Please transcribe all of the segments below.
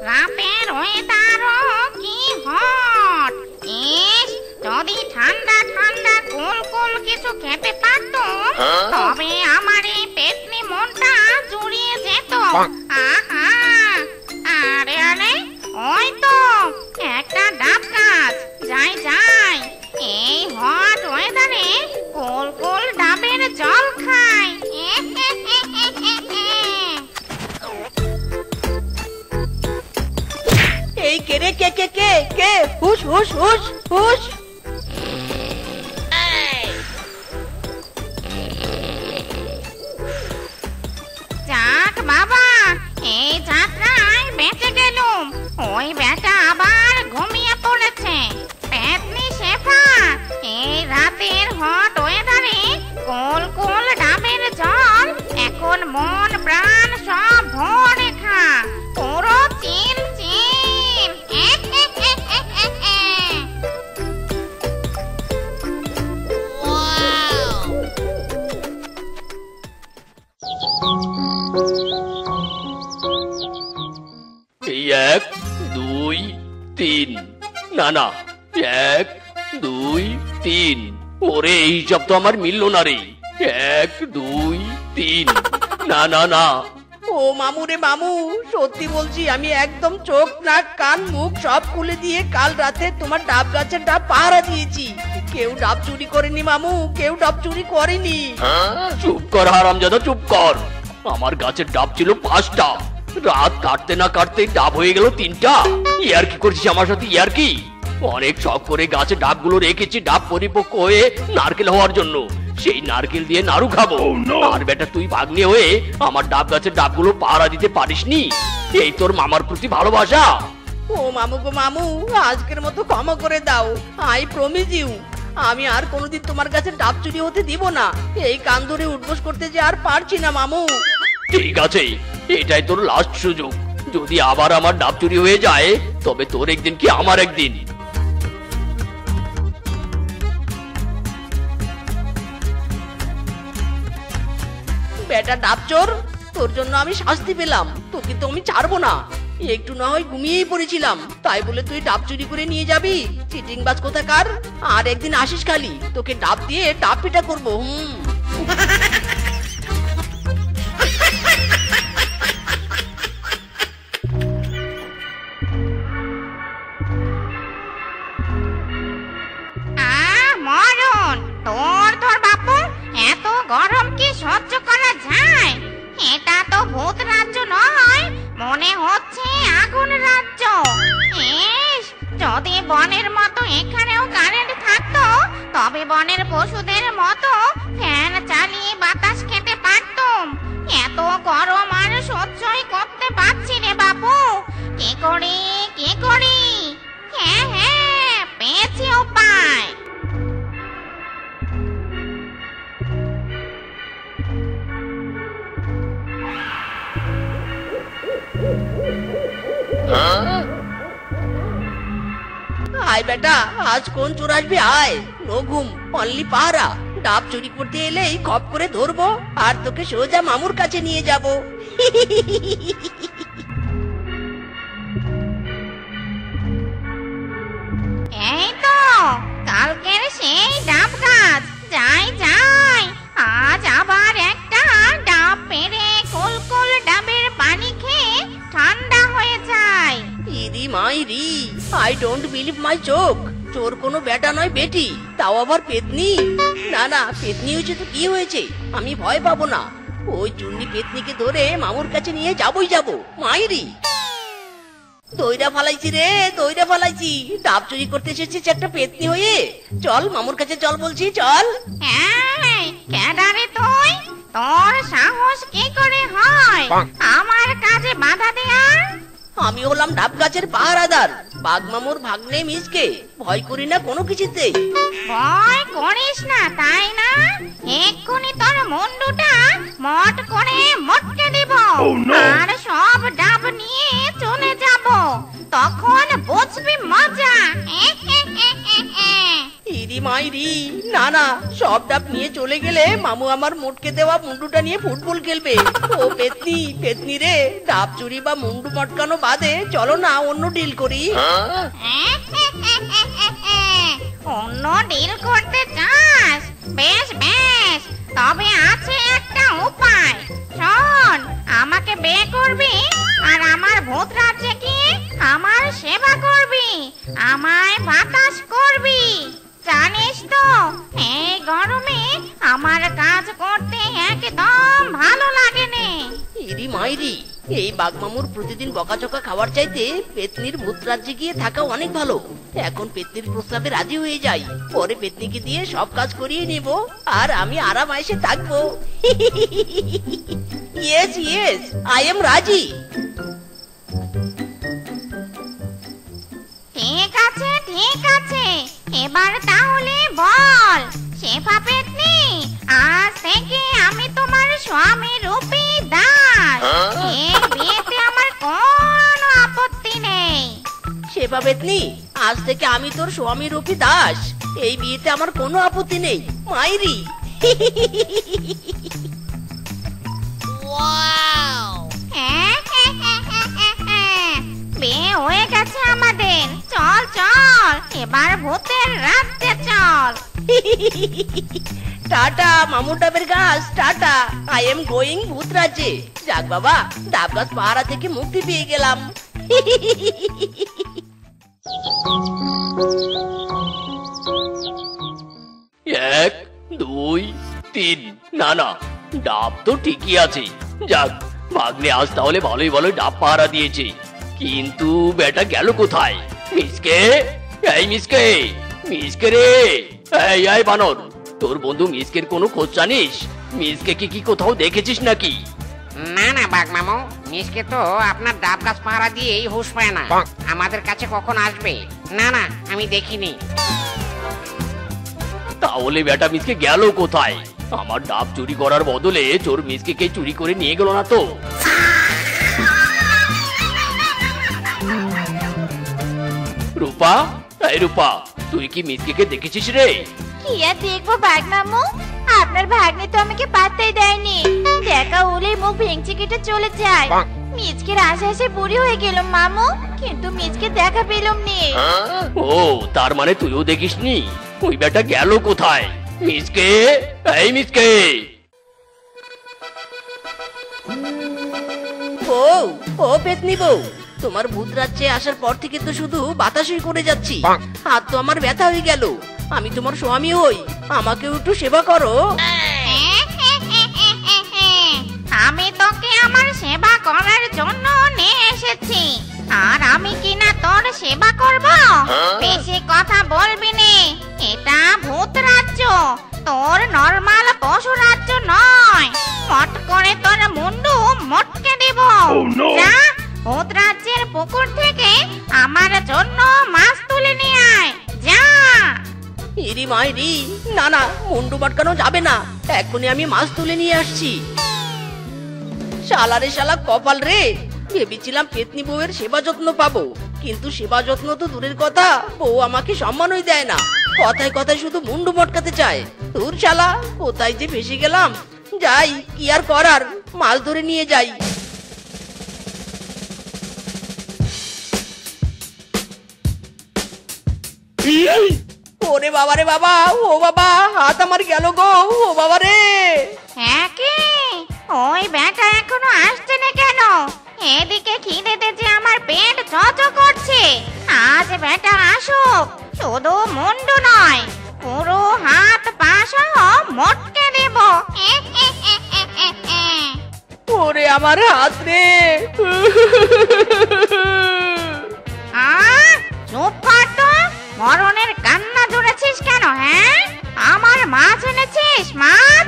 রাতের ওয়েদারও কি হট! ইস, যদি ঠান্ডা ঠান্ডা কোল কোল কিছু খেতে পারতুম, তবে আমার এই পেটনি মনটা জুড়িয়ে যেত। আহা! আরে আরে, ওই তো একটা ডাব গাছ। যাই যাই, এই হট ওয়েদারে কোল কোল ডাবের জল খাই। এই কে রে, কে কে কে কে? হুশ হুশ হুশ হুশ! যাক বাবা, এই যাত্রায় বেঁচে গেলুম। ওই বেটা আবার ঘুমিয়ে পড়েছে। পেতনি শেফা, এই রাতের হট ওয়েদারে কোল কোল ডাবের জল এখন মন প্রাণ সব ভরে খা। পুরো চিল চিল। এই 1 2 3, না না 1 2 3। ওরে, এই হিসাব তো আমার মিললো না রে। 1 2 3, না না না। ও মামু রে মামু, সত্যি বলছি, আমি একদম চোখ নাক কান মুখ সব খুলে দিয়ে কাল রাতে তোমার ডাব গাছের ডাব পাহারা দিয়েছি। কেউ ডাব চুরি করেনি মামু, কেউ ডাব চুরি করেনি। চুপ কর হারামজাদা, চুপ কর। আমার গাছের ডাব ছিল 5টা, রাত কাটতে না কাটতে ডাব হয়ে গেল 3টা। ইয়ার কি করছিস আমার সাথে? ইয়ার কি? অনেক শখ করে গাছে ডাবগুলো রেখেছি ডাব পরিপক্ক হয়ে নারকেল হওয়ার জন্য। সেই নারকেল দিয়ে নাড়ু খাবো। আর বেটা তুই ভাগ্নে হয়ে আমার ডাব গাছের ডাবগুলো পাহারা দিতে পারিসনি। এই তোর মামার প্রতি ভালোবাসা? ও মামু গো মামু, আজকের মতো ক্ষমা করে দাও। আই প্রমিস ইউ, আমি আর কোনোদিন তোমার কাছে ডাব চুরি হতে দিব না। এই কান ধরে উঠবোস করতে যে আর পারছি না মামু। ঠিক আছে, এটাই তোর লাস্ট সুযোগ। যদি আবার আমার ডাব চুরি হয়ে যায়, তবে তোর একদিন কি আমার একদিন। বেটা ডাব চোর, তোর জন্য আমি শাস্তি পেলাম, তোকে তো আমি ছাড়বো না। একটু না হয় ঘুমিয়েই পড়েছিলাম, তাই বলে তুই ডাব চুরি করে নিয়ে যাবি? চিটিং বাজ কোথাকার! আর একদিন আসিস খালি, তোকে ডাব দিয়ে ডাব পিটা করবো। মরণ! তোর বাপু, এত গরম কি সহ্য করা যায়? এটা তো ভূত রাজ্য নয়, মনে হচ্ছে আগুন রাজ্য। ইস, যদি বনের মতো এখানেও কারেন্ট থাকতো, তবে বনের পশুদের মতো ফ্যান চালিয়ে বাতাস খেতে পারতুম। এত গরম আর সহ্যই করতে পারছি রে বাপু। কি করি কি করি? হ্যাঁ হ্যাঁ, পেয়েছি উপায়। আয় বেটা, আজ কোন চোর আসবে? আয়, নো ঘুম, অনলি পাহারা। ডাব চুরি করতে এলেই খপ করে ধরবো আর তোকে সোজা মামুর কাছে নিয়ে যাব। এই তো কালকের সেই ডাব গাছ। যাই যাই, আজ আবার একটা ডাব পেরে কোল কোল ডাবের পানি খেয়ে ঠান্ডা হয়ে যায়। ইরি মাই রি, আই ডোন্ট বিলিভ মাই চোখ। চোর কোনো বেটা নয় বেটি, তাও আবার পেতনি। না না, পেতনি হয়েছে তো কি হয়েছে, আমি ভয় পাবো না। ওই চুন্নি পেতনিকে ধরে মামুর কাছে নিয়ে যাবই যাবো। মাইরি দইরা ফালাইছি রে, দইরা ফালাইছি। ডাব চুরি করতে এসেছিস একটা পেতনি হয়ে। চল মামুর কাছে চল বলছি, চল। এই, কেডারে তুই? তোর সাহস কি করে হয় আমার কাজে বাধা দেয়া? আমি হলাম ডাব গাছের পাহারাদার, বাঘ মামুর ভাগ্নে মিসকে। ভয় করি না কোনো কিছুতে। ভয় করিস না তাই না? এক্ষুনি তোর মুন্ডুটা মট করে মটকে দিব আর সব ডাব নিয়ে চলে যাব। তখন বুঝবি মজা। ইরি মাইরি, না না, সব ডাব নিয়ে চলে গেলে মামু আমার মোটকে দেওয়া মুন্ডুটা নিয়ে ফুটবল খেলবে। ও পেতনি, পেতনি রে, ডাব চুরি বা মুন্ডু মটকানো বাদে চলো না অন্য ডিল করি। অন্য ডিল করতে চাস? বেশ বেশ, তবে আছে একটা উপায়। শোন, আমাকে বিয়ে করবি আর আমার ভূত রাজ্যে গিয়ে আমার সেবা করবি, আমায় বাতাস করবি। জানিস তো এই গরমে আমার কাজ করতে একদম ভালো লাগে না। ইরি মাইরি, এই বাঘমামুর প্রতিদিন বকাঝকা খাওয়ার চাইতে পেতনির ভূত রাজ্যে গিয়ে থাকা অনেক ভালো। এখন পেতনির প্রস্তাবে রাজি হয়ে যাই, পরে পেতনিকে দিয়ে সব কাজ করিয়ে নেব আর আমি আরাম আয়েসে থাকবো। ইয়েস ইয়েস, আই এম রাজি। ঠিক আছে ঠিক আছে, এবার তাহলে বল শেফা পেতনি, আজ থেকে আমি তোমার স্বামী রূপী দাস। এই বিয়েতে আমার কোনো আপত্তি নেই। শেফা পেতনি, আজ থেকে আমি তোর স্বামী রূপী দাস। এই বিয়েতে আমার কোনো আপত্তি নেই মাইরি। বিয়ে হয়ে গেছে আমাদের, চল চল এবার ভূতের রাজ্যে চল। টাটা মামু ডাবের গাছ, টাটা, আই এম গোয়িং ভূত রাজ্যে। যাক বাবা, ডাব গাছ পাহারা থেকে মুক্তি পেয়ে গেলাম। এক, দুই, তিন। না না, ডাব তো ঠিকই আছে। যাক, ভাগ্নে আজ তাহলে ভালোই ভালো ডাব পাহারা দিয়েছে। কিন্তু বেটা গেল কোথায়? মিসকে, এই মিসকে, মিসকে রে, এই বানর, তোর বন্ধু মিসকের কোনো খোঁজ জানিস? মিসকে কি কোথাও দেখেছিস নাকি? না না বাঘ মামু, মিসকে তো আপনার ডাব গাছ পাহারা দিয়েই হুঁশ পায় না। আমাদের কাছে কখন আসবে? না না, আমি দেখিনি। তাহলে বেটা মিসকে গেল কোথায়? আমার ডাব চুরি করার বদলে চোর মিসকে চুরি করে নিয়ে গেল না তো? রূপা, এই রূপা, তুই কি মিসকে দেখেছিস রে? কি আর দেখবো বাঘ মামু, আপনার ভাগ্নে তো আমাকে পাত্তাই দেয়নি। দেখা হলে মুখ ভেঙচি কেটে চলে যায়। মিচকের আশে বুড়ি হয়ে গেলাম মামু, কিন্তু মিচকে দেখা পেলাম নি। ও, তার মানে তুইও দেখিসনি? ওই বেটা গেল কোথায়? মিসকে, এই মিসকে। বউ, ও পেতনি বউ, তোমার ভূত রাজ্যে আসার পর থেকে তো শুধু বাতাসই করে যাচ্ছি। হাত তো আমার ব্যথা হয়ে গেল। আমি তোমার স্বামী হই, আমাকেও একটু সেবা করো। আমি তোকে আমার সেবা করার জন্য নিয়ে এসেছি, আর আমি কিনা তোর সেবা করব? বেশি কথা বলবি নে, এটা ভূত রাজ্য, তোর নরমাল পশু রাজ্য নয়। মট করে তোর মুন্ডু মটকে দেব। যা, ভূত রাজ্যের পুকুর থেকে আমার জন্য মাছ তুলে নিয়ে আয়, যা। ইরি মাইরি, না না, মুন্ডু মটকানো যাবে না। এখনই আমি মাছ তুলে নিয়ে আসছি। শালা রে শালা, কপাল রে, ভেবেছিলাম পেতনি বউয়ের সেবা যত্ন পাবো, কিন্তু সেবা যত্ন তো দূরের কথা, বউ আমাকে সম্মানই দেয় না। কথায় কথায় শুধু মুন্ডু মটকাতে চায়। তোর শালা, কোথায় যে ফেসে গেলাম। যাই, কি আর করার, মাছ ধরে নিয়ে যাই। ওরে বাবা রে বাবা, ও বাবা, হাত আমার গেল গো, ও বাবা রে। হ্যাঁ কি? ওই বেটা এখনো আসছে না কেন? এদিকে খিদেতে যে আমার পেট চচ করছে। আজ বেটা আসুক, শুধু মুন্ডু নয়, পুরো হাত পা সহ মটকে দেব। ওরে আমার হাত রে। চুপ কর তো, মরণের কান্না জুড়েছিস কেন? হ্যাঁ, আমার মাছ এনেছিস? মাছ?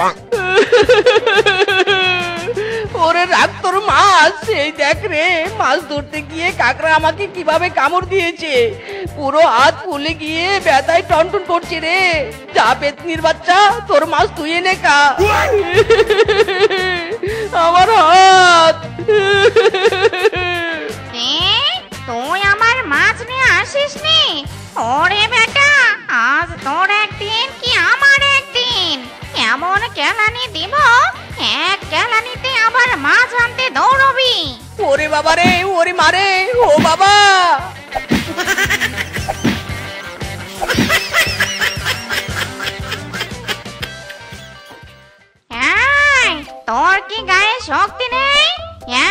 ওরে রাখ তোর মাছ। এই দেখ রে, মাছ ধরতে গিয়ে কাকড়া আমাকে কিভাবে কামড় দিয়েছে। পুরো হাত ফুলে গিয়ে ব্যথায় টনটন করছে রে। যা পেতনির বাচ্চা, তোর মাছ তুই এনে খা। আমার হাত। তুই আমার মাছ নিয়ে আসিস নি? ওরে বেটা, আজ তোর একদিন এক কেলানিতে আবার মাছ আনতে দৌড়বি। ওরে বাবা রে, ওরে মারে, ও বাবা! এই, তোর কি গায়ে শক্তি নেই?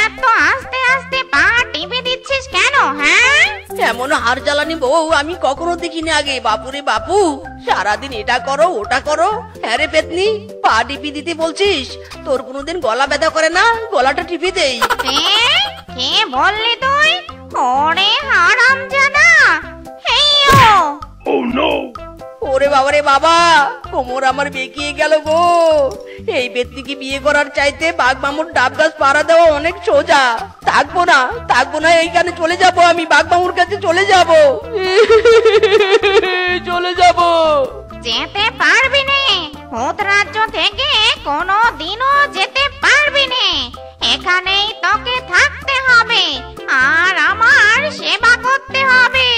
এত আস্তে আস্তে পা টিপে দিচ্ছিস কেন? হ্যাঁ, এমন হাড় জ্বালানি বউ আমি কখনো দেখিনি আগে। বাপুরে বাপু, সারাদিন এটা করো ওটা করো। হ্যাঁ রে পেতনি, পা টিপি দিতে বলছিস? তোর কোনোদিন গলা ব্যথা করে না? গলাটা টিপি দেই। কে বললি তুই? ওরে হারামজাদা! হেইয়ো! ওরে বাবা রে বাবা, কোমর আমার বেঁকিয়ে গেল গো। এই পেতনিকে বিয়ে করার চাইতে বাঘ মামুর ডাব গাছ পাড়া দেওয়া অনেক সোজা। থাকবো না, এইখানে চলে যাব, আমি বাঘ মামুর কাছে চলে যাব। চলে যাব। যেতে পারবি নে, ভূত রাজ্য থেকে কোনো দিনও যেতে পারবি নে। এখানেই তোকে থাকতে হবে আর আমার সেবা করতে হবে।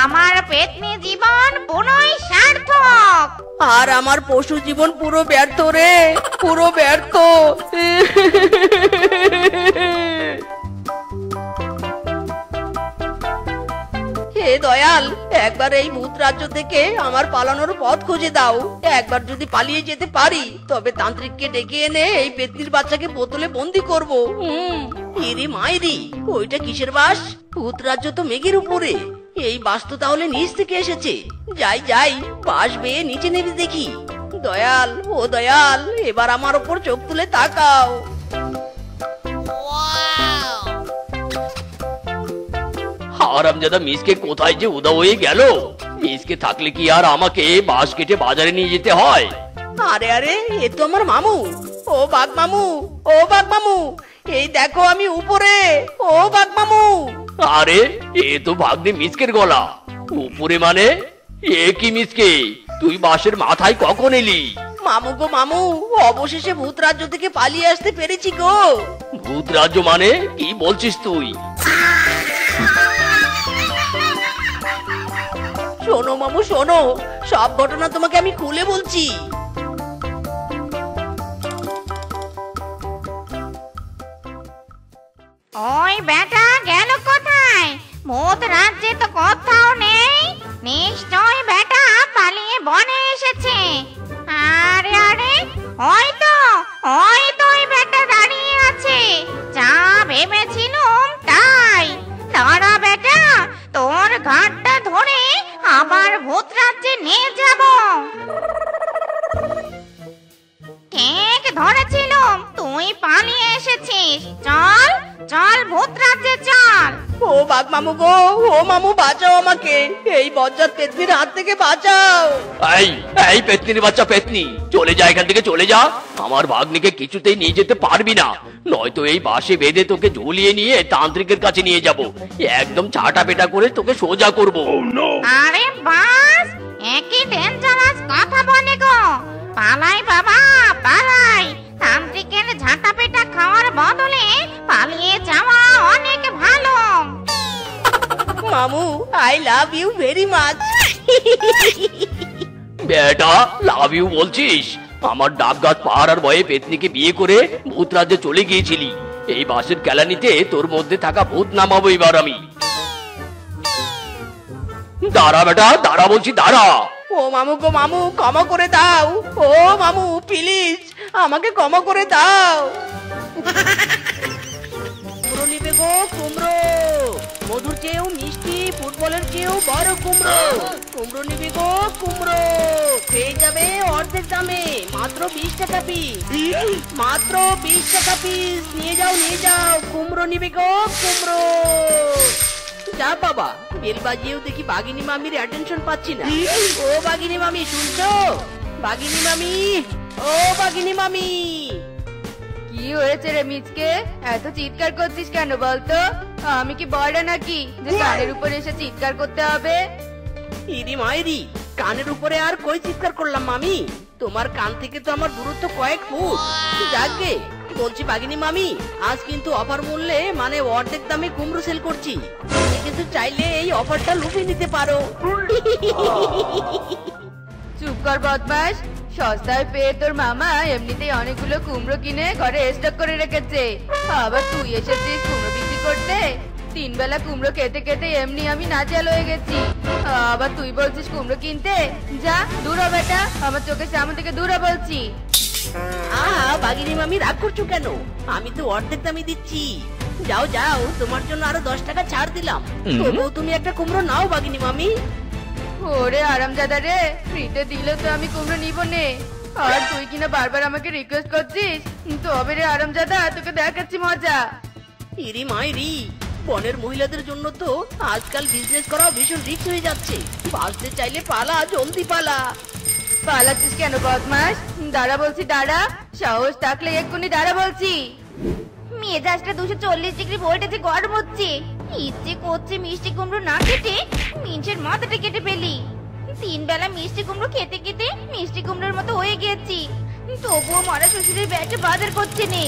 আমার পেতনি জীবন পুরোই সার্থক। আর আমার পশু জীবন পুরো ব্যর্থ রে, পুরো ব্যর্থ। হে দয়াল, একবার এই ভূত রাজ্য থেকে আমার পালানোর পথ খুঁজে দাও। একবার যদি পালিয়ে যেতে পারি তবে তান্ত্রিককে ডেকে এনে এই পেতনির বাচ্চাকে বোতলে বন্দি করব। ইরি মাইরি, ওইটা কিসের বাস? ভূত রাজ্য তো মেঘের উপরে। এই বাস তো তাহলে নিচ থেকে এসেছে। যাই বাস বেয়ে নিচে নেমে দেখি। দয়াল, ও দয়াল, এবার আমার উপর চোখ তুলে তাকাও। হারামজাদা মিসকে কোথায় যে উদা হয়ে গেল? মিসকে থাকলে কি আর আমাকে বাঁশ কেটে বাজারে নিয়ে যেতে হয়? আরে আরে, এ তো আমার মামু। ও বাঘ মামু, ও বাঘ মামু, এই দেখো আমি উপরে। ও বাঘ মামু! আরে, এ তো ভাগ্নে মিসকের গলা। উপরে মানে? এ কি মিসকে, তুই বাঁশের মাথায় কখন এলি? মামু গো মামু, অবশেষে ভূত রাজ্য থেকে পালিয়ে আসতে পেরেছি গো। ভূত রাজ্য মানে কি বলছিস তুই? শোনো মামু শোনো, সব ঘটনা তোমাকে আমি খুলে বলছি। ওই বেটা গেল কোথায়? ভূত রাজ্যে তো কোথাও নেই। নিশ্চয় বেটা পালিয়ে বনে এসেছে। আরে আরে, হয়তো ওই বেটা দাঁড়িয়ে আছে। যা ভেবেছিলাম তাই। দাঁড়া বেটা, তোর ঘাটটা ধরে আবার ভূত রাজ্যে নিয়ে যাব। ঠিক ধরেছিলাম, তুই পালিয়ে এসেছিস। চল চল, ভূত রাজ্যে চল। ও বাঘ মামু গো, ও মামু বাঁচাও আমাকে, এই বজ্জাত পেতনির হাত থেকে বাঁচাও। এই পেতনির বাচ্চা পেতনি, চলে যা এখান থেকে, চলে যা। আমার ভাগ্নিকে কিছুতেই নিয়ে যেতে পারবি না, নয়তো এই বাঁশে বেঁধে তোকে ঝুলিয়ে নিয়ে তান্ত্রিকের কাছে নিয়ে যাব। একদম ছাটা পেটা করে তোকে সোজা করব। আরে বাস, একই ডেঞ্জারাস কথা বলে গো। পালাই বাবা পালাই। তান্ত্রিকের ঝাঁটা পেটা খাওয়ার বদলে পালিয়ে যাওয়া অনেক ভালো। মামু, I love you very much. বেটা, লাভ ইউ বলছিস? আমার ডাব গাছ পাহারার ভয়ে পেতনিকে বিয়ে করে ভূত রাজ্যে চলে গিয়েছিলি। এই বাঁশের কেলানিতে তোর মধ্যে থাকা ভূত নামাবো এবার আমি। দাঁড়া বেটা, দাঁড়া বলছি, দাঁড়া। ও মামু গো মামু, ক্ষমা করে দাও। ও মামু প্লিজ, আমাকে ক্ষমা করে দাও। কুমড়ো নিবে গো কুমড়ো, মধুর চেয়েও মিষ্টি, ফুটবলের চেয়েও বড় কুমড়ো। কুমড়ো নিবে গো কুমড়ো, পেয়ে যাবে অর্ধেক দামে, মাত্র 20 টাকা পিস। মাত্র 20 টাকা পিস, নিয়ে যাও। কুমড়ো নিবে গো কুমড়ো। যা বাবা, বেল বাজিয়েও দেখি বাঘিনী মামির অ্যাটেনশন পাচ্ছি না। ও বাঘিনী মামি, শুনছো? বাঘিনী মামি, ও বাঘিনী মামি। কি হয়েছে রে মিচকে? এত চিৎকার করছিস কেন বলতো? আমি কি বড় নাকি যে কানের উপর এসে চিৎকার করতে হবে? ইরি মাইরি, কানের উপরে আর কই চিৎকার করলাম মামি? তোমার কান থেকে তো আমার দূরত্ব কয়েক ফুট। যাকগে, বলছি বাঘিনী মামি, আজ কিন্তু অফার মূল্যে মানে অর্ধেক দামে কুমড়ো সেল করছি। তুমি কিন্তু চাইলে এই অফারটা লুফে নিতে পারো। চুপ কর বদমাস, সস্তায় পেয়ে তোর মামা এমনিতেই অনেকগুলো কুমড়ো কিনে ঘরে স্টক করে রেখেছে। আবার তুই এসেছিস কুমড়ো বিক্রি করতে। 3 বেলা কুমড়ো খেতে খেতে এমনি আমি নাচাল হয়ে গেছি, আবার তুই বলছিস কুমড়ো কিনতে? যা দূর হ বেটা, আমার চোখের সামনে থেকে দূর হ বলছি। বাগিনী মামি রাগ করছো কেন? আমি তো অর্ধেক দামই দিচ্ছি। যাও যাও, তোমার জন্য আরো 10 টাকা ছাড় দিলাম। তবুও তুমি একটা কুমড়ো নাও বাগিনী মামি। ওরে আরামজাদা রে, ফ্রিতে দিলে তো আমি কুমড়ো নিব নে। আর তুই কিনা বারবার আমাকে রিকোয়েস্ট করছিস। তবে রে আরামজাদা, তোকে দেখাচ্ছি মজা। ইরি মাইরি, বনের মহিলাদের জন্য তো আজকাল বিজনেস করা ভীষণ রিস্ক হয়ে যাচ্ছে। বাঁচতে চাইলে পালা, জলদি পালা। পালাচ্ছিস কেন বদমাস? দাঁড়া বলছি, দাঁড়া। সাহস থাকলে এক্ষুনি দাঁড়া বলছি। মেজাজটা 240 ডিগ্রি ভোল্টেজে গরম হচ্ছে। ইচ্ছে করছে মিষ্টি কুমড়ো না কেটে মিঞ্চের মাথাটা কেটে ফেলি। 3 বেলা মিষ্টি কুমড়ো খেতে খেতে মিষ্টি কুমড়োর মতো হয়ে গেছি, তবুও মরা শ্বশুরের ব্যাটে বাজার করছে নে।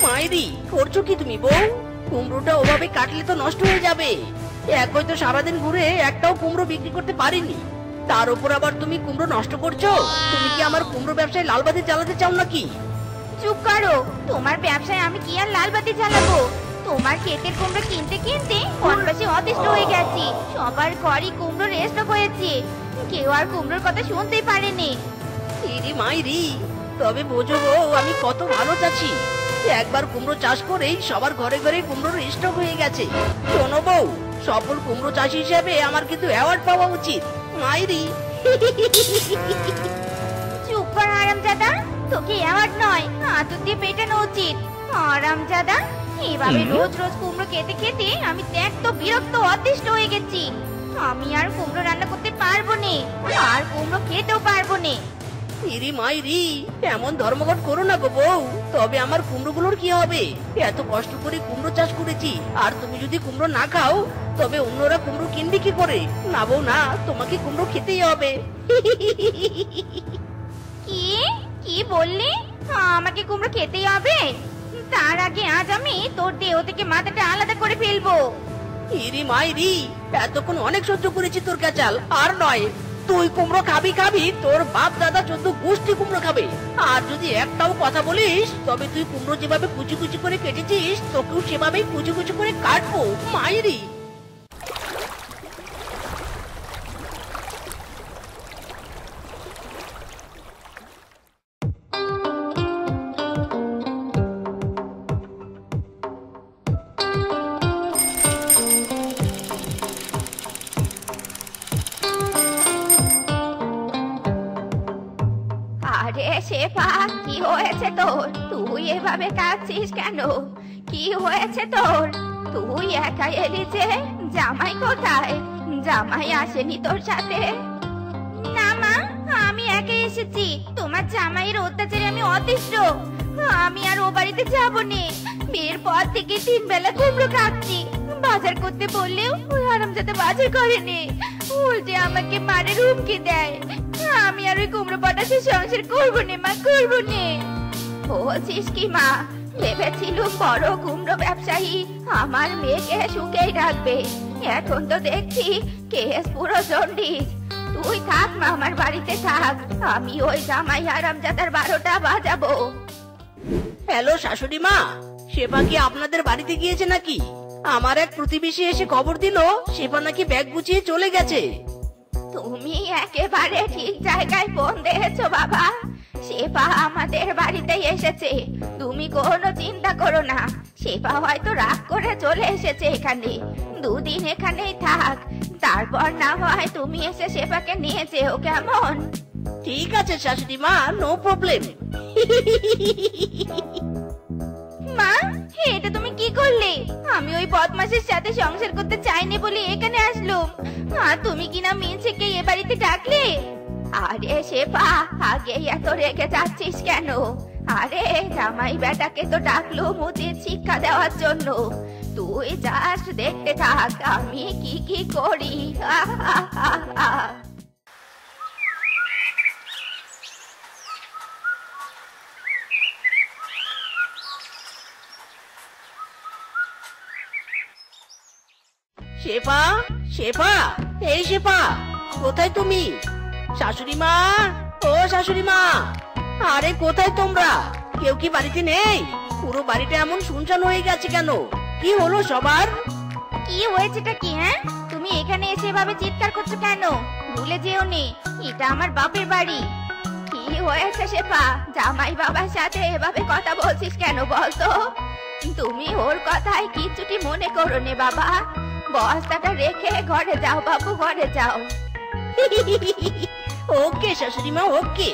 মাইরি, করছো কি তুমি বউ? কুমড়োটা ওভাবে কাটলে তো নষ্ট হয়ে যাবে। একই তো সারাদিন ঘুরে একটাও কুমড়ো বিক্রি করতে পারিনি, তার উপর আবার তুমি কুমড়ো নষ্ট করছো। তুমি কি আমার কুমড়ো ব্যবসায় লালবাতি জ্বালাতে চাও নাকি? চুপ করো, তোমার ব্যবসায় আমি কি আর লাল বাতি জ্বালাবো? তোমার ক্ষেতের কুমড়ো কিনতে কিনতে বনবাসে অতিষ্ঠ হয়ে গেছি। সবার ঘরই কুমড়ো রেস্ট হয়েছে, কেউ আর কুমড়োর কথা শুনতেই পারেনি। ইরি মাইরি, তবে বোঝো বউ, আমি কত ভালো চাচ্ছি। একবার কুমড়ো চাষ করেই সবার ঘরে ঘরে কুমড়োর স্টক হয়ে গেছে। শোনো বউ, সফল কুমড়ো চাষি হিসেবে আমার কিন্তু অ্যাওয়ার্ড পাওয়া উচিত। মাইরি। চুপ কর আরামজাদা, তোকে অ্যাওয়ার্ড নয় আতুর দিয়ে পেটানো উচিত। আরামজাদা, এভাবে রোজ রোজ কুমড়ো খেতে খেতে আমি তো বিরক্ত অতিষ্ঠ হয়ে গেছি। আমি আর কুমড়ো রান্না করতে পারবো না, আর কুমড়ো খেতেও পারবো না। ইরি মাইরি, এমন ধর্মঘট করো না গো বউ। তবে আমার কুমড়োগুলোর কি হবে? এত কষ্ট করে কুমড়ো চাষ করেছি, আর তুমি যদি কুমড়ো না খাও তবে অন্যরা কুমড়ো কিনবে কি করে? না বউ না, তোমাকে কুমড়ো খেতেই হবে। কি কি বললি? আমাকে কুমড়ো খেতেই হবে? তার আগে আজ আমি তোর দেহ থেকে মাথাটা আলাদা করে ফেলবো। ইরি মাইরি, এতক্ষণ অনেক সহ্য করেছি তোর কাচাল, আর নয়। তুই কুমড়ো খাবি খাবি, তোর বাপ দাদা 14 গোষ্ঠী কুমড়ো খাবে। আর যদি একটাও কথা বলিস তবে তুই কুমড়ো যেভাবে কুচি কুচি করে কেটেছিস তোকেও সেভাবেই কুচি কুচি করে কাটবো। মাইরি। আরে শেফা, কি হয়েছে তোর? তুই এভাবে কাঁদছিস কেন? কি হয়েছে তোর? তুই একা এলি যে? জামাই কোথায়? জামাই আসেনি তোর সাথে? না মা, আমি একাই এসেছি। তোমার জামাইয়ের অত্যাচারে আমি অতিষ্ঠ। আমি আর ও বাড়িতে যাবো নে। বিয়ের পর থেকে 3 বেলা কুমড়ো খাচ্ছি। বাজার করতে বললেও ওই হারামজাদা বাজার করেনি, উল্টে আমাকে মারের হুমকি দেয়। আমি আর ওই কুমড়ো পটাশে সংসার করবো নে মা, করবো নে। বলছিস কি মা? ভেবেছিলুম বড় কুমড়ো ব্যবসায়ী আমার মেয়েকে সুখেই রাখবে, এখন তো দেখছি কেস পুরো জন্ডিস। তুই থাক মা, আমার বাড়িতে থাক। আমি ওই জামাই হারামজাদার 12টা বাজাবো। হ্যালো শাশুড়ি মা, শেফা কি আপনাদের বাড়িতে গিয়েছে নাকি? আমার এক প্রতিবেশী এসে খবর দিল শেফা নাকি ব্যাগ গুছিয়ে চলে গেছে। তুমি একেবারে ঠিক জায়গায় ফোন দিয়েছো বাবা। শেফা আমাদের বাড়িতেই এসেছে, তুমি কোনো চিন্তা করো না। শেফা হয়তো রাগ করে চলে এসেছে এখানে। 2 দিন এখানেই থাক, তারপর না হয় তুমি এসে শেফাকে নিয়ে যেও, কেমন? ঠিক আছে শাশুড়ি মা, নো প্রবলেম। মা, এটা তুমি কি করলে? আমি ওই বদমাশের সাথে সংসার করতে চাইনি বলে এখানে আসলুম, আর তুমি কিনা মিনছেকে এ বাড়িতে ডাকলে। আরে শেফা, আগে এত রেগে যাচ্ছিস কেন? আরে জামাই বেটাকে তো ডাকলুম উচিত শিক্ষা দেওয়ার জন্য। তুই জাস্ট দেখতে থাক আমি কি কি করি। শেফা, শেফা, এই শেফা, কোথায় তুমি? শাশুড়ি মা, ও শাশুড়ি মা, আরে কোথায় তোমরা? কেউ কি বাড়িতে নেই? পুরো বাড়িটা এমন শুনশান হয়ে গেছে কেন? কি হলো সবার? কি হয়েছেটা কি? হ্যাঁ, তুমি এখানে এসে এভাবে চিৎকার করছো কেন? ভুলে যেও নি, এটা আমার বাপের বাড়ি। কি হয়েছে শেফা? জামাই বাবার সাথে এভাবে কথা বলছিস কেন বলতো? তুমি ওর কথায় কিচ্ছুটি মনে করো নে বাবা। বস্তাটা রেখে ঘরে যাও বাবু, ঘরে যাও। ওকে শাশুড়ি মা, ওকে।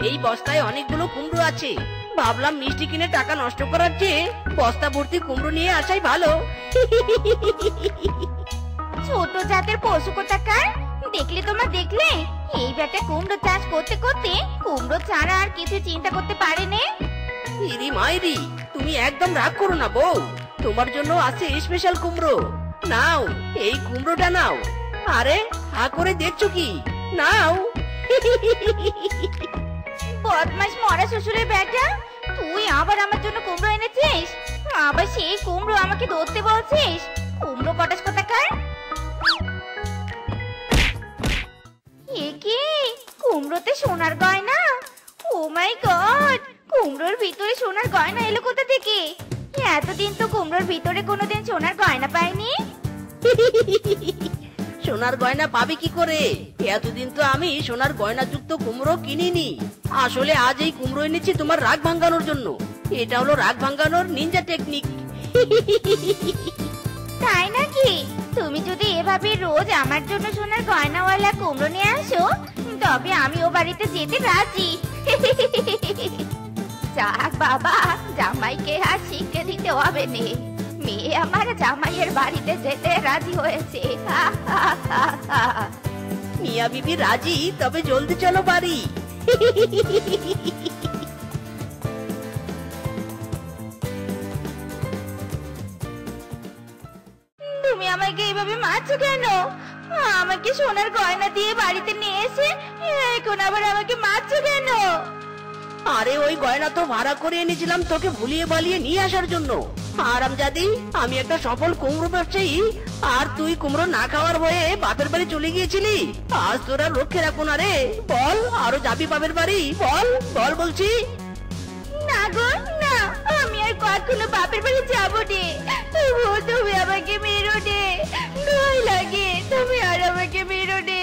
এই বস্তায় অনেকগুলো কুমড়ো আছে। ভাবলাম মিষ্টি কিনে টাকা নষ্ট করার চেয়ে বস্তা ভর্তি কুমড়ো নিয়ে আসাই ভালো। ছোট জাতের পশু কোথাকার, দেখলে তোমার দেখলে এই বেটা কুমড়ো চাষ করতে করতে কুমড়ো ছাড়া আর কিছু চিন্তা করতে পারেনি। ইরি মাইরি, তুমি একদম রাগ করো না বউ। তোমার জন্য আছে স্পেশাল কুমড়ো। নাও, এই কুমড়োটা নাও। আরে হা করে দেখছো কি? নাও। বদমাস মরা শ্বশুরের বেটা, তুই আবার আমার জন্য কুমড়ো এনেছিস? আবার সেই কুমড়ো আমাকে ধরতে বলছিস? কুমড়ো পটাশ কোথাকার। এ কি, কুমড়োতে সোনার গয়না? ও মাই গড, কুমড়োর ভিতরে সোনার গয়না এলো কোথা থেকে? এতদিন তো কুমড়োর ভিতরে কোনোদিন সোনার গয়না পাইনি। সোনার গয়না পাবে কি করে? এতদিন তো আমি সোনার গয়না যুক্ত কুমড়ো কিনিনি। আসলে আজ এই কুমড়ো এনেছি তোমার রাগ ভাঙানোর জন্য। এটা হলো রাগ ভাঙানোর নিনজা টেকনিক। তাই নাকি? তুমি যদি এভাবে রোজ আমার জন্য সোনার গয়নাওয়ালা কুমড়ো নিয়ে আসো, তবে আমি ও বাড়িতে যেতে রাজি। যাক বাবা, জামাইকে আর শিখে দিতে হবে নে। মেয়ে আমার জামাইয়ের বাড়িতে যেতে রাজি হয়েছে। মিয়া বিবি রাজি, তবে জলদি চলো বাড়ি। তুমি আমাকে এইভাবে মারছো কেন? আমাকে সোনার গয়না দিয়ে বাড়িতে নিয়ে এসে এখন আবার আমাকে মারছো কেন? আরে ওই গয়না তো ভাড়া করে এনেছিলাম তোকে ভুলিয়ে বালিয়ে নিয়ে আসার জন্য। আরামজাদি, আমি একটা সফল কুমড়ো ব্যবসায়ী, আর তুই কুমড়ো না খাওয়ার ভয়ে বাপের বাড়ি চলে গিয়েছিলি। আজ তোরা রক্ষে রাখো না রে। বল, আরো যাবি বাপের বাড়ি? বল বল বলছি। না গো না, আমি আর কখনো বাপের বাড়ি যাবো নে। তুমি আমাকে মেরো নে, ভয় লাগে। তুমি আর আমাকে মেরো নে।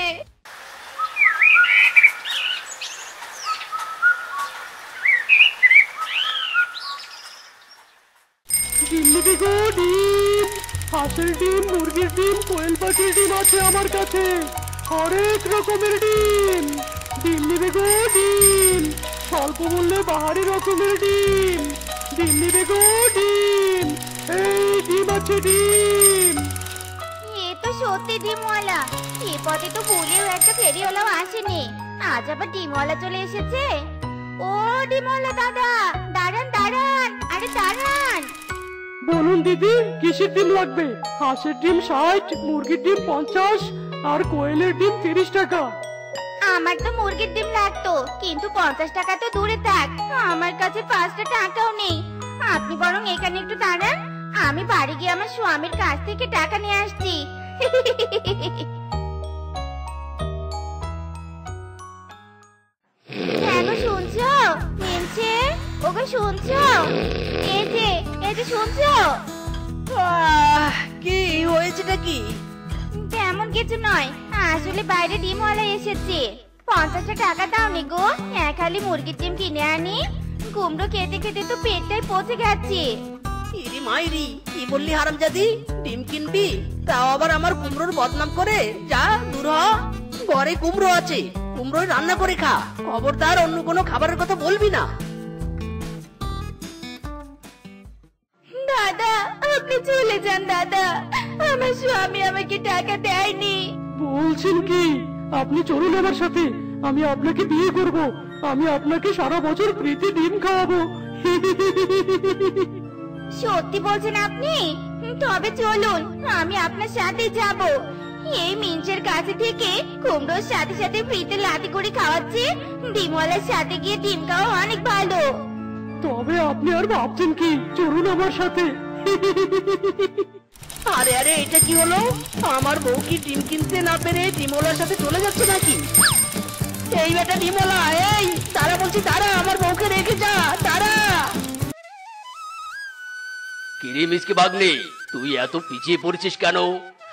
দিল্লি গো ডিম, হাঁসের ডিম, মুরগির ডিম, কোয়েল পাখির ডিম আছে আমার কাছে। হরেক রকমের ডিম। দিল্লি বেগো ডিম, স্বল্প মূল্যে বাহারি রকমের ডিম। দিল্লি বেগো ডিম, এই ডিম আছে ডিম। এ তো সত্যি ডিমওয়ালা। এ পথে তো ভুলেও একটা ফেরিওয়ালাও আসেনি, আজ আবার ডিমওয়ালা চলে এসেছে। ও ডিমওয়ালা দাদা, দাঁড়ান দাঁড়ান, আরে দাঁড়ান। বলুন দিদি, কিসের ডিম লাগবে? হাঁসের ডিম 60, মুরগির ডিম 50, আর কোয়েলের ডিম 30 টাকা। আমার তো মুরগির ডিম লাগতো, কিন্তু 50 টাকা তো দূরে থাক, আমার কাছে 5টা টাকাও নেই। আপনি বরং এখানে একটু দাঁড়ান, আমি বাড়ি গিয়ে আমার স্বামীর কাছ থেকে টাকা নিয়ে আসছি। কেন শুনছো? মিনছে, ওকে শুনছো? এই যে শুনছো? কি হয়েছেটা কি? তেমন কিছু নয়, আসলে বাইরে ডিমওয়ালা এসেছে। 50টা টাকা দাওনি গো, এক হালি মুরগির ডিম কিনে আনি। কুমড়ো খেতে খেতে তো পেটটাই পচে গেছে। ইরি মাইরি, কি বললি হারামজাদি? ডিম কিনবি, তাও আবার আমার কুমড়োর বদনাম করে? যা দূর হ। ঘরে কুমড়ো আছে, কুমড়োই রান্না করে খা। খবরদার অন্য কোনো খাবারের কথা বলবি না। দাদা, আপনি চলে যান দাদা, আমার স্বামী আমাকে টাকা দেয়নি। বলছেন কি? আপনি চলুন আমার সাথে, আমি আপনাকে বিয়ে করব। আমি আপনাকে সারা বছর ফ্রিতে ডিম খাওয়াবো। সত্যি বলছেন আপনি? তবে চলুন, আমি আপনার সাথে যাব। এই মিঞ্চের কাছে থেকে কুমড়োর সাথে সাথে ফ্রিতে লাতি করে খাওয়াচ্ছে, ডিমওয়ালার সাথে গিয়ে ডিম খাওয়া অনেক ভালো। তবে আপনি আর ভাবছেন কি? চলুন আমার সাথে। আরে আরে, এটা কি হলো? আমার বউ কি ডিম কিনতে না পেরে ডিমওয়ালার সাথে চলে যাচ্ছে নাকি? এই বেটা বিমলা, এই তারা বলছি, তারা আমার বউকে রেখে যা, তারা। কিরে মিসকে ভাগ্নে, তুই এত পিছিয়ে পড়েছিস কেন?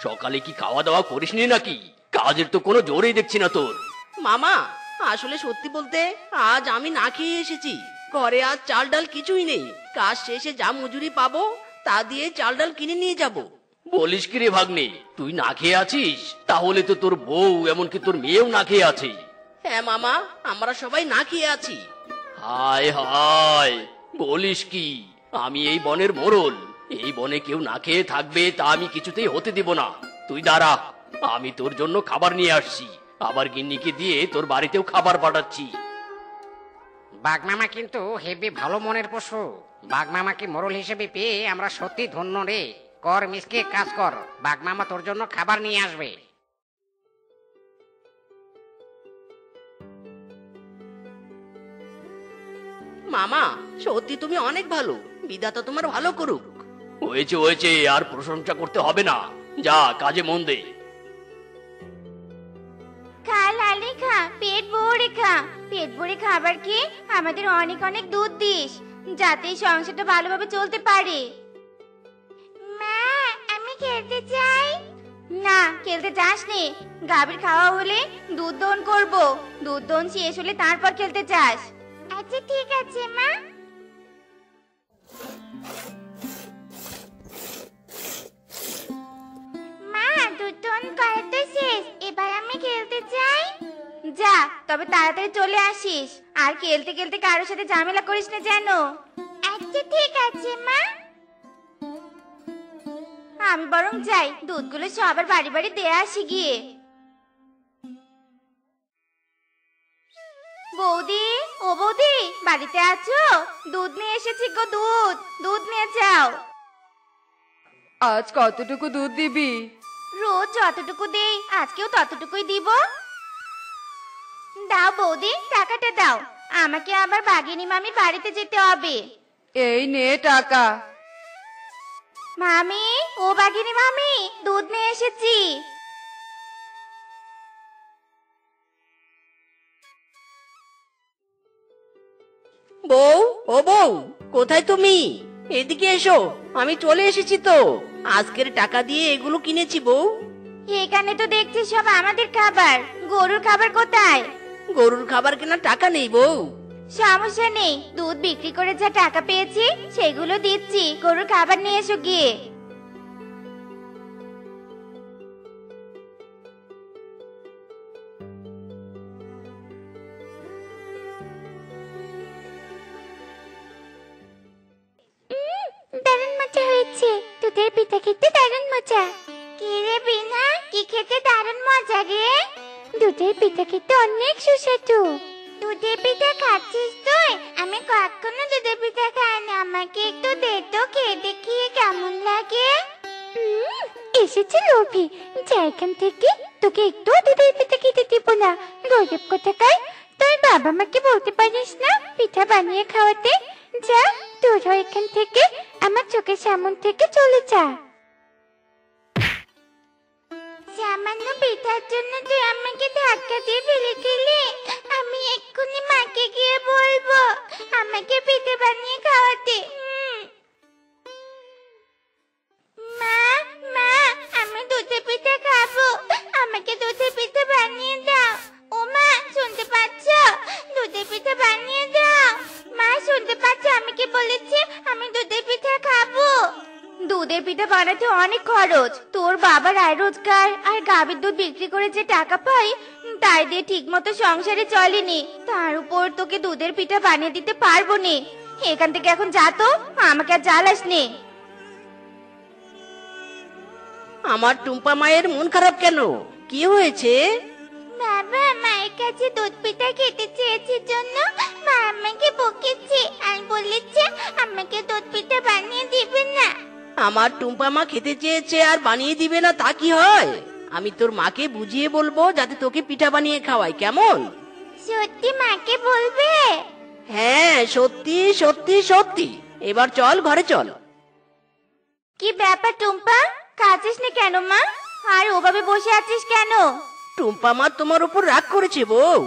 সকালে কি খাওয়া দাওয়া করিসনি নাকি? কাজের তো কোনো জোরেই দেখছি না তোর। মামা, আসলে সত্যি বলতে আজ আমি না খেয়ে এসেছি। ঘরে আজ চাল ডাল কিছুই নেই। কাজ শেষে যা মজুরি পাবো তা দিয়ে চাল ডাল কিনে নিয়ে যাব। বলিস কি রে ভাগ্নে, তুই না খেয়ে আছিস? তাহলে তো তোর বউ এমনকি তোর মেয়েও না খেয়ে আছে। হ্যাঁ মামা, আমরা সবাই না খেয়ে আছি। হায় হায়, বলিস কি? আমি এই বনের মোড়ল, এই বনে কেউ না খেয়ে থাকবে তা আমি কিছুতেই হতে দিব না। তুই দাঁড়া, আমি তোর জন্য খাবার নিয়ে আসছি, আবার গিন্নিকে দিয়ে তোর বাড়িতেও খাবার পাঠাচ্ছি। বাঘমামা কিন্তু হেবি ভালো মনের পশু। বাঘমামাকে মোড়ল হিসেবে পেয়ে আমরা সত্যি ধন্য রে। কর মিসকে, কাজ কর, বাঘমামা তোর জন্য খাবার নিয়ে আসবে। মামা, সত্যি তুমি অনেক ভালো। বিধাতা তোমার ভালো করুক। হয়েছে হয়েছে, আর প্রশংসা করতে হবে না, যা কাজে মন দে। খা লালি খা, পেট ভরে খা। পেট ভরে খাবার খেয়ে আমাদের অনেক অনেক দুধ দিস, যাতে এই সংসারটা ভালোভাবে চলতে পারে। মা, আমি খেলতে চাই। না, খেলতে যাস নে। গাভীর খাওয়া হলে দুধ দহন করব, দুধ দহন শেষ হলে তারপর খেলতে চাস। আচ্ছা ঠিক আছে মা। মা, দুধ দহন করা তো শেষ, এবার আমি খেলতে চাই। যা, তবে তাড়াতাড়ি চলে আসিস, আর খেলতে খেলতে কারোর সাথে ঝামেলা করিস না যেন। আচ্ছা ঠিক আছে মা। আমি বরং যাই, দুধগুলো সবার বাড়ি বাড়ি দিয়ে আসি গিয়ে। বৌদি, ও বৌদি, বাড়িতে আছো? দুধ নিয়ে এসেছি গো, দুধ, দুধ নিয়ে যাও। আজ কতটুকু দুধ দিবি? রোজ যতটুকু দেই আজকেও ততটুকুই দিব। দাও বৌদি, টাকাটা দাও, আমাকে আবার বাঘিনী মামি বাড়িতে যেতে হবে। এই নে টাকা। মামি, ও বাঘিনী মামি, দুধ নিয়ে এসেছি। বউ, ও বউ, কোথায় তুমি? এদিকে এসো, আমি চলে এসেছি তো। আজকের টাকা দিয়ে এগুলো কিনেছি বউ। এখানে তো দেখছি সব আমাদের খাবার, গরুর খাবার কোথায়? গরুর খাবার কেনার টাকা নেই বউ। সমস্যা নেই, দুধ বিক্রি করে যা টাকা পেয়েছি সেগুলো দিচ্ছি, গরুর খাবার নিয়ে এসো গিয়ে। দারুণ মজা হয়েছে, দুধের পিঠা খেতে দারুণ মজা। কি রে বিনা, কি খেতে দারুণ মজা রে? দুধের পিঠা খেতে অনেক সুস্বাদু। দুধের পিঠা খাচ্ছিস তুই? আমি কখনো দুধের পিঠা খাইনি, আমাকে একটু দে তো, খেয়ে দেখি কেমন লাগে। এসেছে লোভী, যা এখান থেকে, তোকে একটু দুধের পিঠা খেতে দিব না। গরিব কোথাকার, তুই বাবা মাকে বলতে পারিস না পিঠা বানিয়ে খাওয়াতে? যা, তোর এখান থেকে, আমার চোখের সামনে থেকে চলে যা। সামান্য পিঠার জন্য তুই আমাকে ধাক্কা দিয়ে ফেলে দিলি। আমি এক্ষুনি মাকে গিয়ে বলবো আমাকে পিঠে বানিয়ে খাওয়াতে। মা, মা, আমি দুধের পিঠা খাবো, আমাকে দুধের পিঠা বানিয়ে দাও। ও মা, শুনতে পাচ্ছ? দুধের পিঠা বানিয়ে দাও। মা, শুনতে পাচ্ছ আমি কি বলেছি? আমি দুধের পিঠা খাবো। দুধের পিঠা বানাতে অনেক খরচ, তোর বাবার আয় রোজগার আর গাভীর দুধ বিক্রি করে যে টাকা পাই তাই দিয়ে ঠিক মতো সংসারে চলেনি, তার উপর তোকে দুধের পিঠা বানিয়ে দিতে পারবো নে। এখান থেকে এখন যা তো, আমাকে আর জ্বালাস নে। আমার টুম্পা মায়ের মন খারাপ কেন? কি হয়েছে? বাবা, মায়ের কাছে দুধ পিঠা খেতে চেয়েছি জন্য মা আমাকে বকেছে আর বলেছে আমাকে দুধ পিঠা বানিয়ে দিবে না। আমার টুম্পা মা খেতে চেয়েছে আর বানিয়ে দিবে না তা কি হয়? আমি তোর মাকে বুঝিয়ে বলবো যাতে তোকে পিঠা বানিয়ে খাওয়াই, কেমন? সত্যি মাকে বলবে? হ্যাঁ, সত্যি সত্যি সত্যি। এবার চল, ঘরে চল। কি ব্যাপার টুম্পা, খাচ্ছিস না কেন মা? আর ওভাবে বসে আছিস কেন? টুম্পা মা তোমার উপর রাগ করেছে বউ।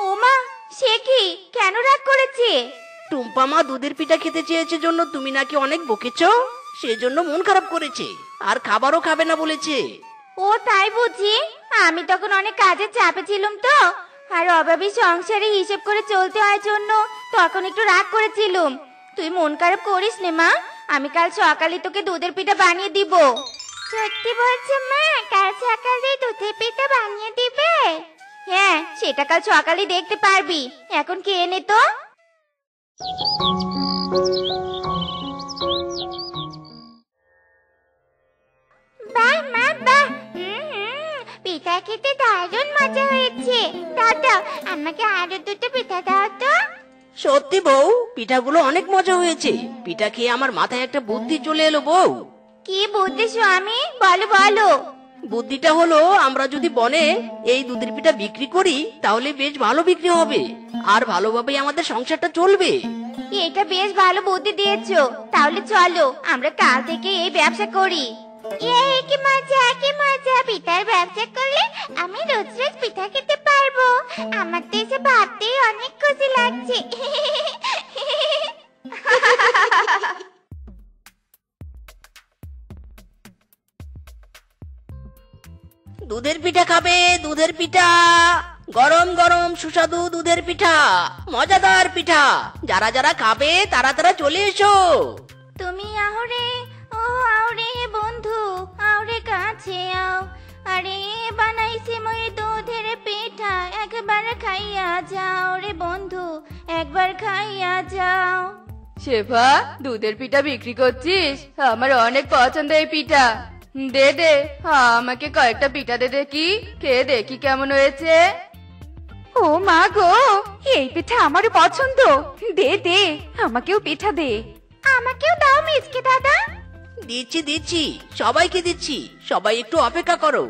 ওমা, সে কি? কেন রাগ করেছে? টুম্পা মা দুধের পিঠা খেতে চেয়েছে জন্য তুমি নাকি অনেক বকেছো, সেজন্য মন খারাপ করেছে আর খাবারও খাবে না বলেছে। ও তাই বুঝি? আমি তখন অনেক কাজের চাপে ছিলাম তো, আর অভাবী সংসারে হিসেব করে চলতে হয় জন্য তখন একটু রাগ করেছিলাম। তুই মন খারাপ করিস নে মা, আমি কাল সকালে তোকে দুধের পিঠা বানিয়ে দিব। সত্যি বলছো মা? কাল সকালে দুধের পিঠা বানিয়ে দিবে? হ্যাঁ, সেটা কাল সকালে দেখতে পারবি। এখন খেয়ে নে তো। বাহ মা বাহ, পিঠা খেতে দারুণ মজা হয়েছে। দাও দাও, আমাকে আরো দুটো পিঠা দাও তো। সত্যি বউ, পিঠাগুলো অনেক মজা হয়েছে। পিঠা খেয়ে আমার মাথায় একটা বুদ্ধি চলে এলো বউ। কি বুদ্ধি স্বামী? বলো বলো। বুদ্ধিটা হলো, আমরা যদি বনে এই দুধের পিঠা বিক্রি করি তাহলে বেশ ভালো বিক্রি হবে আর ভালোভাবে আমাদের সংসারটা চলবে। এটা বেশ ভালো বুদ্ধি দিয়েছো। তাহলে চলো আমরা কাল থেকে এই ব্যবসা করি। কি মজা কি মজা, পিঠার ব্যবসা করলে আমি রোজ রোজ পিঠা খেতে পারবো। আমার তো এসে ভাবতেই অনেক খুশি লাগছে। দুধের পিঠা খাবে? দুধের পিঠা, গরম গরম সুস্বাদু দুধের পিঠা, মজাদার পিঠা। যারা যারা খাবে তারা তারা চলে এসো। তুমি আহরে, ও আহরে বন্ধু, আহরে কাছে আও। আরে বানাইছে মই দুধের পিঠা, একবার খাইয়া যাও রে বন্ধু, একবার খাইয়া যাও। শেফা, দুধের পিঠা বিক্রি করছিস? আমার অনেক পছন্দ এই পিঠা। দে দে, আমাকে কয়েকটা পিঠা দে দেখি, খেয়ে দেখি কেমন হয়েছে। ও মা গো, এই পিঠা আমারও পছন্দ। দে দে, আমাকেও পিঠা দে। আমাকেও দাও মিসকে দাদা। দিচ্ছি দিচ্ছি, সবাইকে দিচ্ছি। সবাই একটু অপেক্ষা করো।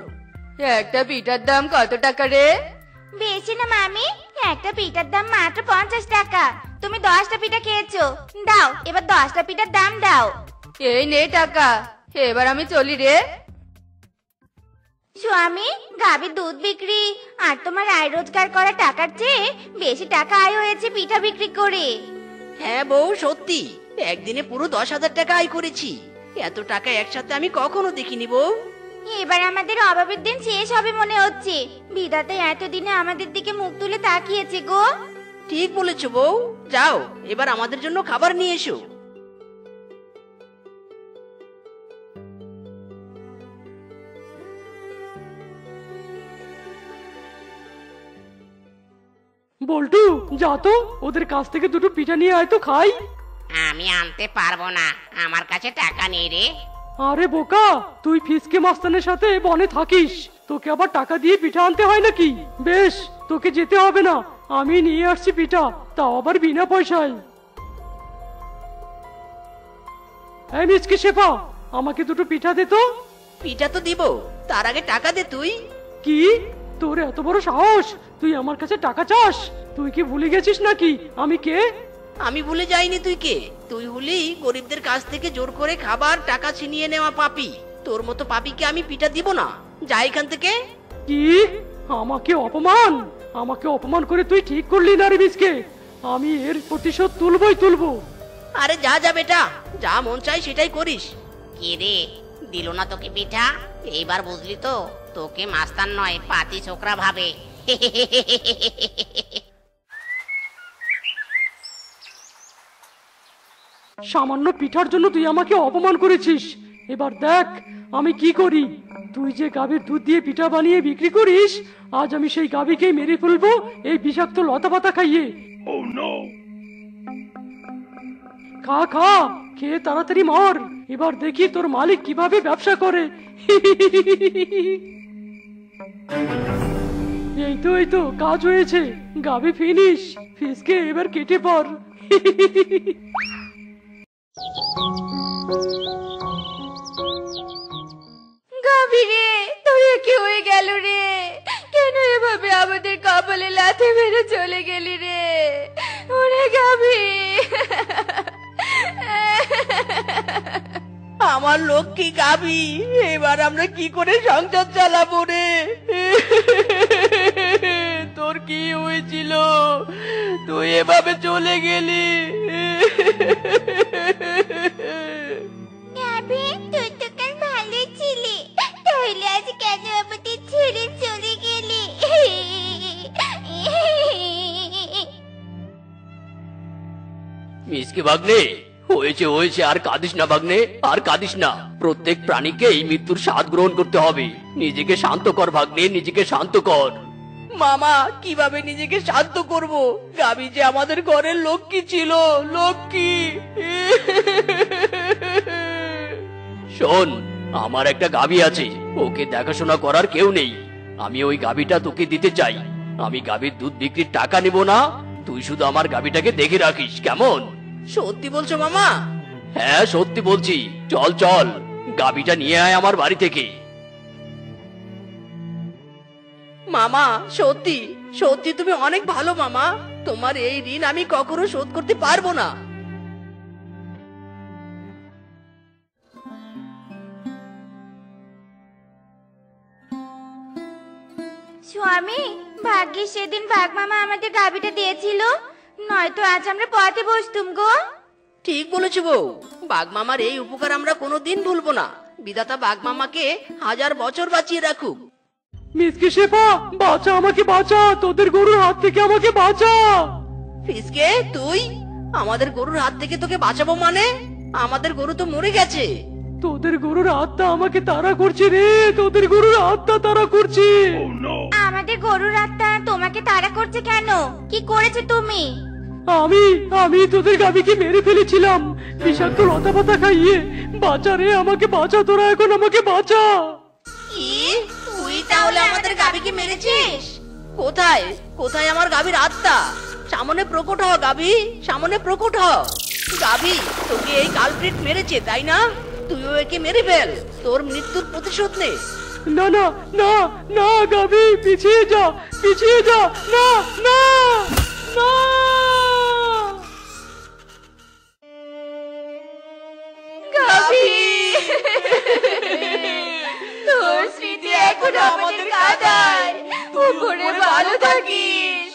একটা পিঠার দাম কত টাকা রে? বেশি না মামি, একটা পিঠার দাম মাত্র 50 টাকা। তুমি 10টা পিঠা খেয়েছো, দাও এবার 10টা পিঠার দাম দাও। এই নে টাকা, এবার আমি চলি রে। স্বামী, গাভীর দুধ বিক্রি আর তোমার আয় রোজগার করা টাকার চেয়ে বেশি টাকা আয় হয়েছে পিঠা বিক্রি করে। হ্যাঁ বউ, সত্যি একদিনে পুরো 10,000 টাকা আয় করেছি। এত টাকা একসাথে আমি কখনো দেখিনি বউ। এবার আমাদের অভাবের দিন শেষ হবে মনে হচ্ছে। বিধাতা এতদিনে আমাদের দিকে মুখ তুলে তাকিয়েছে গো। ঠিক বলেছো বউ। যাও, এবার আমাদের জন্য খাবার নিয়ে এসো। বল্টু, যা তো ওদের কাছ থেকে দুটো পিঠা নিয়ে আয় তো খাই। আমি আনতে পারবো না, আমার কাছে টাকা নেই রে। আরে বোকা, তুই ফিসকে মাস্তানের সাথে বনে থাকিস, তোকে আবার টাকা দিয়ে পিঠা আনতে হয় নাকি? বেশ, তোকে যেতে হবে না, আমি নিয়ে আসছি পিঠা, তাও আবার বিনা পয়সায়। এই মিচকে শেফা, আমাকে দুটো পিঠা দে তো। পিঠা তো দিব, তার আগে টাকা দে তুই। কি? তোর এত বড় সাহস, তুই আমার কাছে টাকা চাস? তুই কি ভুলে গেছিস নাকি আমি কে? আমি ভুলে যাইনি তুই কে। তুই হলি গরিবদের কাছ থেকে জোর করে খাবার টাকা ছিনিয়ে নেওয়া পাপী। তোর মতো পাপীকে আমি পিঠা দিব না, যা এখান থেকে। কি? আমাকে অপমান? আমাকে অপমান করে তুই ঠিক করলি না রে মিচকে। আমি এর প্রতিশোধ তুলবই তুলবো। আরে যা যা বেটা, যা মন চাই সেটাই করিস। কি রে, দিল না তোকে পিঠা? এইবার বুঝলি তো, তোকে মাস্তান নয় পাতি ছোকরা ভাবে। সামান্য পিঠার জন্য তুই আমাকে অপমান করেছিস। এবার দেখ আমি কি করি। তুই যে গাভীর দুধ দিয়ে পিঠা বানিয়ে বিক্রি করিস, আজ আমি সেই গাভীকেই মেরে ফেলবো এই বিষাক্ত লতাপাতা খাইয়ে। খা খা, খেয়ে তাড়াতাড়ি মর। এবার দেখি তোর মালিক কিভাবে ব্যবসা করে। এই তো কাজ হয়েছে, গাভী ফিনিশ। ফিসকে এবার কেটে পড়। গাভী রে, তোর কি হয়ে গেল রে? কেন এভাবে আমাদের কপালে লাথি মেরে চলে গেলি রে? ওরে গাভী, আমার লক্ষ্মী গাবি, এবার আমরা কি করে সংসার চালাবো রে? তোর তোর কি হয়েছিল? তুই এভাবে চলে গেলি। গাভী, তুই তো কাল ভালো ছিলি, তাহলে আজ কেন আমাদের ছেড়ে চলে গেলি? মিসকে ভাগ্নে, হয়েছে হয়েছে, আর কাঁদিস না ভাগ্নে, আর কাঁদিস না। প্রত্যেক প্রাণীকেই মৃত্যুর স্বাদ গ্রহণ করতে হবে। নিজেকে শান্ত কর ভাগ্নে, নিজেকে শান্ত কর। মামা, কিভাবে নিজেকে শান্ত করব? গাবি যে আমাদের ঘরের লক্ষ্মী ছিল, লক্ষ্মী। শোন, আমার একটা গাভী আছে, ওকে দেখাশোনা করার কেউ নেই। আমি ওই গাভীটা তোকে দিতে চাই। আমি গাভীর দুধ বিক্রির টাকা নেব না, তুই শুধু আমার গাভীটাকে দেখে রাখিস, কেমন? সত্যি বলছো মামা? হ্যাঁ, সত্যি বলছি। চল চল, গাভীটা নিয়ে আয় আমার বাড়ি থেকে। মামা, সত্যি সত্যি তুমি অনেক ভালো মামা। তোমার এই ঋণ আমি কখনো শোধ করতে পারবো না। স্বামী, ভাগ্যে সেদিন বাঘমামা আমাদের গাভীটা দিয়েছিল, নয়তো আজ আমরা পথে বসতুম গো। ঠিক বলেছো বউ, বাঘমামার এই উপকার আমরা কোনোদিন ভুলবো না। বিধাতা বাঘমামাকে 1000 বছর বাঁচিয়ে রাখুক। মিসকে শেফা, বাঁচা, আমাকে বাঁচা, তোদের গরুর হাত থেকে আমাকে বাঁচা। ফিসকে, তুই আমাদের গরুর হাত থেকে তোকে বাঁচাবো মানে? আমাদের গরু তো মরে গেছে। তোদের গরুর আত্মা আমাকে তাড়া করছে রে, তোদের গরুর আত্মা তাড়া করছে। আমাদের গরুর আত্মা তোমাকে তাড়া করছে কেন? কি করেছো তুমি? আমি আমি তোদের গাভীকে মেরে ফেলেছিলাম বিষাক্ত লতা পাতা খাইয়ে। বাঁচা রে, আমাকে বাঁচা, তোরা এখন আমাকে বাঁচা। কি, তুই তাহলে আমাদের গাভীকে মেরেছিস? কোথায় কোথায় আমার গাভীর আত্মা? সামনে প্রকট হ গাভী, সামনে প্রকট হ। গাভী, তোকে এই কালপ্রিট মেরেছে তাই না? তুইও একে মেরে ফেল, তোর মৃত্যুর প্রতিশোধ নে। না না না না, গাভী পিছিয়ে যা, পিছিয়ে যা, না না না। গাভী, তোর স্মৃতি এখন আমাদের কাঁদায়। উপরে ভালো থাকিস।